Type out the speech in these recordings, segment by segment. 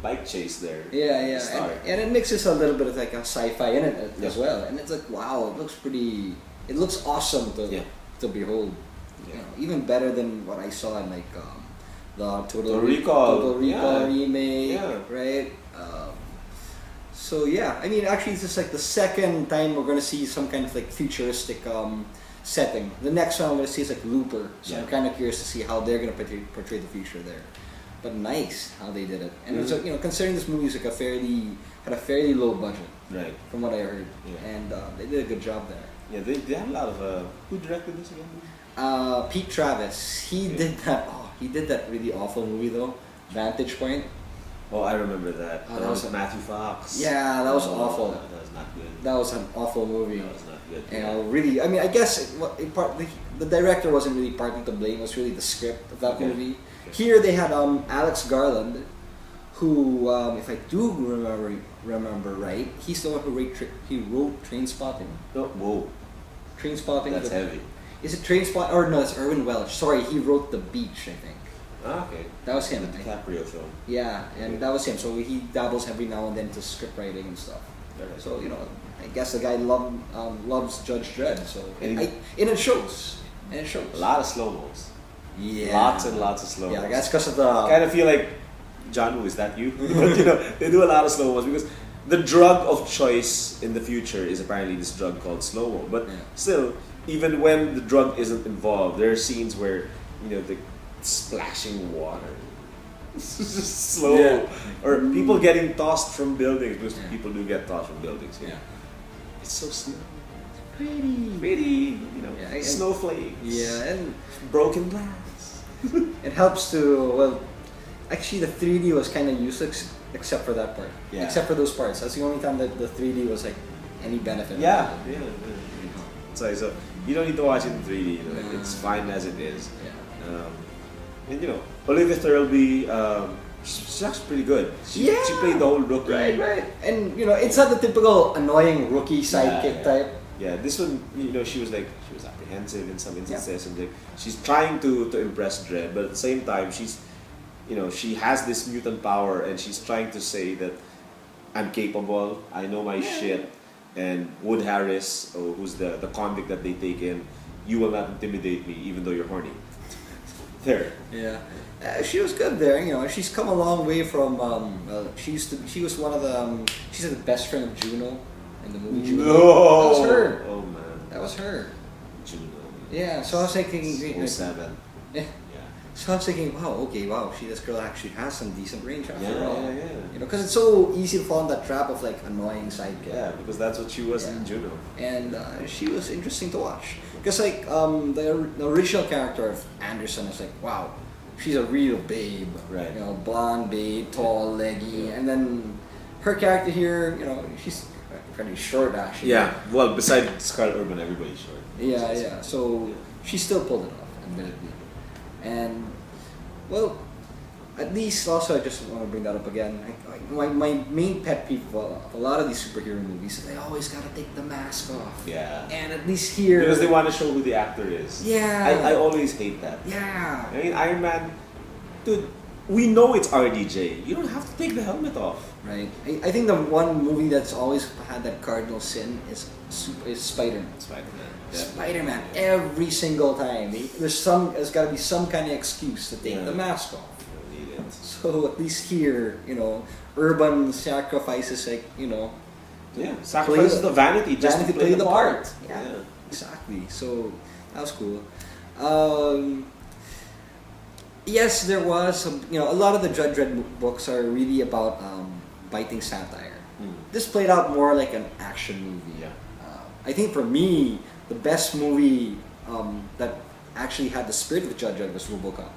bike chase there. Yeah. And it mixes a little bit of like a sci-fi in it as well. And it's like, wow, it looks awesome to behold. Yeah. You know, even better than what I saw in like the Total Recall remake, Yeah. right? So yeah, I mean, actually, it's just like the second time we're gonna see some kind of like futuristic setting. The next one I'm gonna see is like Looper, so I'm kind of curious to see how they're gonna portray the future there. But nice how they did it, and it's you know, considering this movie is like had a fairly low budget, right? From what I heard, and they did a good job there. Yeah, they have a lot of who directed this again? Pete Travis, he did that. Oh, he did that really awful movie though, Vantage Point. Oh, I remember that. Oh, that was Matthew Fox. Yeah, that was awful. That was not good. That was an awful movie. That was not good. And really, I mean, I guess the director wasn't really partly to blame. It was really the script of that movie. Okay. Here they had Alex Garland, who, if I do remember right, he's the one who wrote Trainspotting. Oh, whoa. Trainspotting. That's heavy. Is it Trainspotting? Or no, it's Irwin Welsh. Sorry, he wrote The Beach, I think. Ah, okay. That was him. The DiCaprio film. Yeah, and that was him. So he dabbles every now and then to script writing and stuff. Right. So you know, I guess the guy loves Judge Dredd. So and it shows. And it shows. A lot of slow mos. Yeah. Lots and lots of slow mos. Yeah, that's because of the. I kind of feel like, John Woo, is that you? But you know, they do a lot of slow mos because the drug of choice in the future is apparently this drug called slow mo. But still, even when the drug isn't involved, there are scenes where the splashing water. It's just slow. Or people getting tossed from buildings, because people do get tossed from buildings. Yeah. It's so slow. Pretty, snowflakes. Yeah, and broken glass. It helps to, well, actually the 3D was kind of useless except for that part. Yeah. Except for those parts. That's the only time that the 3D was like any benefit. Yeah. So you don't need to watch it in 3D. It's fine as it is. Yeah. And Olivia Thirlby, she's actually pretty good. She played the whole rookie. Right. And it's not the typical annoying rookie sidekick type. Yeah, this one, she was apprehensive in some instances, and she's trying to impress Dredd, but at the same time, she has this mutant power, and she's trying to say that I'm capable, I know my shit, and Wood Harris, who's the convict that they take in, you will not intimidate me, even though you're horny. There. Yeah, she was good there. She's come a long way from. She was one of the. She's the best friend of Juno in the movie Juno. No, that was her. Oh man, that was her. Juno. Yeah, so I was thinking. 07. Yeah. So I was thinking, wow, this girl actually has some decent range after all. Yeah. Because it's so easy to fall in that trap of like annoying sidekick. Yeah, because that's what she was in Juno. And she was interesting to watch. Because like the original character of Anderson is like, wow, she's a real babe. Right. Blonde babe, tall, leggy, and then her character here, she's pretty short actually. Yeah. Well, besides Scarlet Urban, everybody's short. Yeah. So she still pulled it off, admittedly. And, well, at least also I just want to bring that up again. My main pet peeve of a lot of these superhero movies is they always got to take the mask off. Yeah. And at least here... Because they want to show who the actor is. Yeah. I always hate that. Yeah. I mean, Iron Man, dude, we know it's RDJ. You don't have to take the helmet off. Right. I think the one movie that's always had that cardinal sin is Spider-Man. Spider-Man, every single time. There's got to be some kind of excuse to take the mask off. So at least here, Urban sacrifices sacrifices the vanity just to play the part. Yeah, exactly. So that was cool. Yes, there was some. A lot of the Dredd books are really about biting satire. This played out more like an action movie. Yeah. I think for me, the best movie that actually had the spirit of Judge Dredd was RoboCop.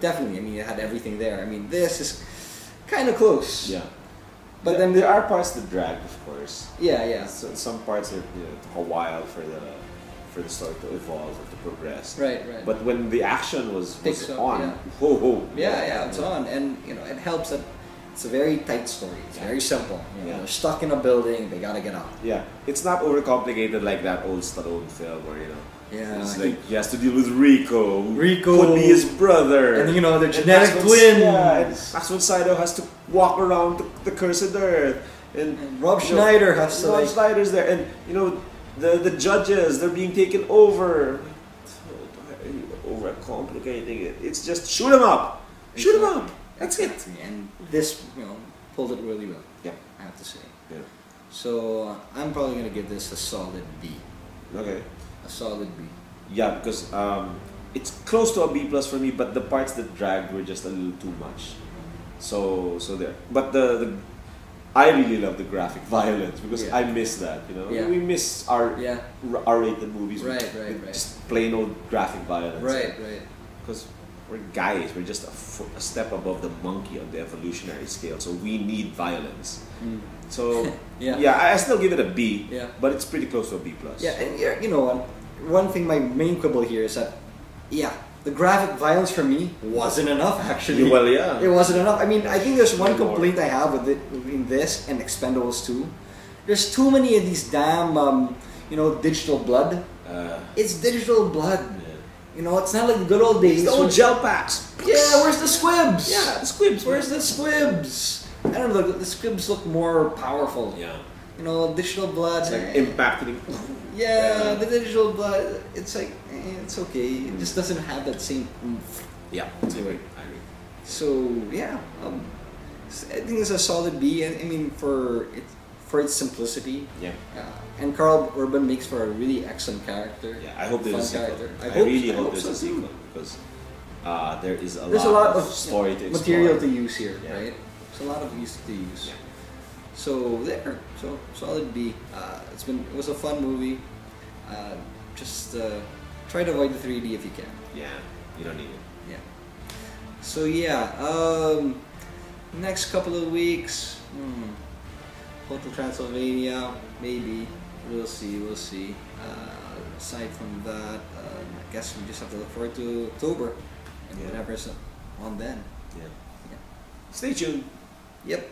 Definitely. I mean, it had everything there. I mean, this is kind of close. Yeah. But then there are parts that drag, of course. Yeah. So some parts are took a while for the story to evolve or to progress. Right. But when the action was on, yeah, it's on, and it helps that it's a very tight story. It's very simple. They're stuck in a building. They gotta get out. Yeah, it's not overcomplicated like that old Stallone film where Yeah, It's I like think he has to deal with Rico. Who Rico could be his brother. and they're And genetic that's when- twins. Yeah, and that's when Sido has to walk around the cursed earth. And Rob Schneider has to Rob Schneider's there, and the judges, they're being taken over. Over complicating it. It's just shoot him up. Shoot him up. That's it. And this, pulled it really well. Yeah. I have to say. Yeah. So I'm probably gonna give this a solid B. Okay. A solid B. Yeah, because it's close to a B plus for me, but the parts that dragged were just a little too much. So there. But I really love the graphic violence because Yeah. I miss that. Yeah. We miss our Yeah. R-rated movies Right, with, right, with right. just plain old graphic violence. Right. Because we're guys, we're just a step above the monkey on the evolutionary scale, so we need violence. Mm. So Yeah. I still give it a B, Yeah. but it's pretty close to a B plus. Yeah, and you know what? One thing, my main quibble here is that, the graphic violence for me wasn't enough. Actually, Well, yeah. it wasn't enough. I mean, I think there's one More. complaint I have with it between this and Expendables 2. There's too many of these damn, digital blood. It's digital blood. Yeah. It's not like the good old days. It's the old gel packs. Yeah, where's the squibs? Yeah, the squibs. Where's the squibs? I don't know. The squibs look more powerful. Yeah. Digital blood. It's like impacting. Yeah, the digital blood. It's like it's okay. It just doesn't have that same oomph. Yeah, to it. I agree. So yeah, I think it's a solid B. I mean, for its simplicity. Yeah. And Carl Urban makes for a really excellent character. Yeah, I hope there's a Fun sequel. character. I hope- really I hope hope there's a so too. sequel because there is There's a lot of story to explore. material to use here, Yeah. right? There's a lot of use to use. Yeah. So there, so solid B. It was a fun movie. Just try to avoid the 3D if you can. Yeah, you don't need it. Yeah. So yeah, next couple of weeks, Hotel Transylvania, maybe. We'll see. Aside from that, I guess we just have to look forward to October and Yeah. whatever's on then. Yeah. Yeah. Stay tuned. Yep.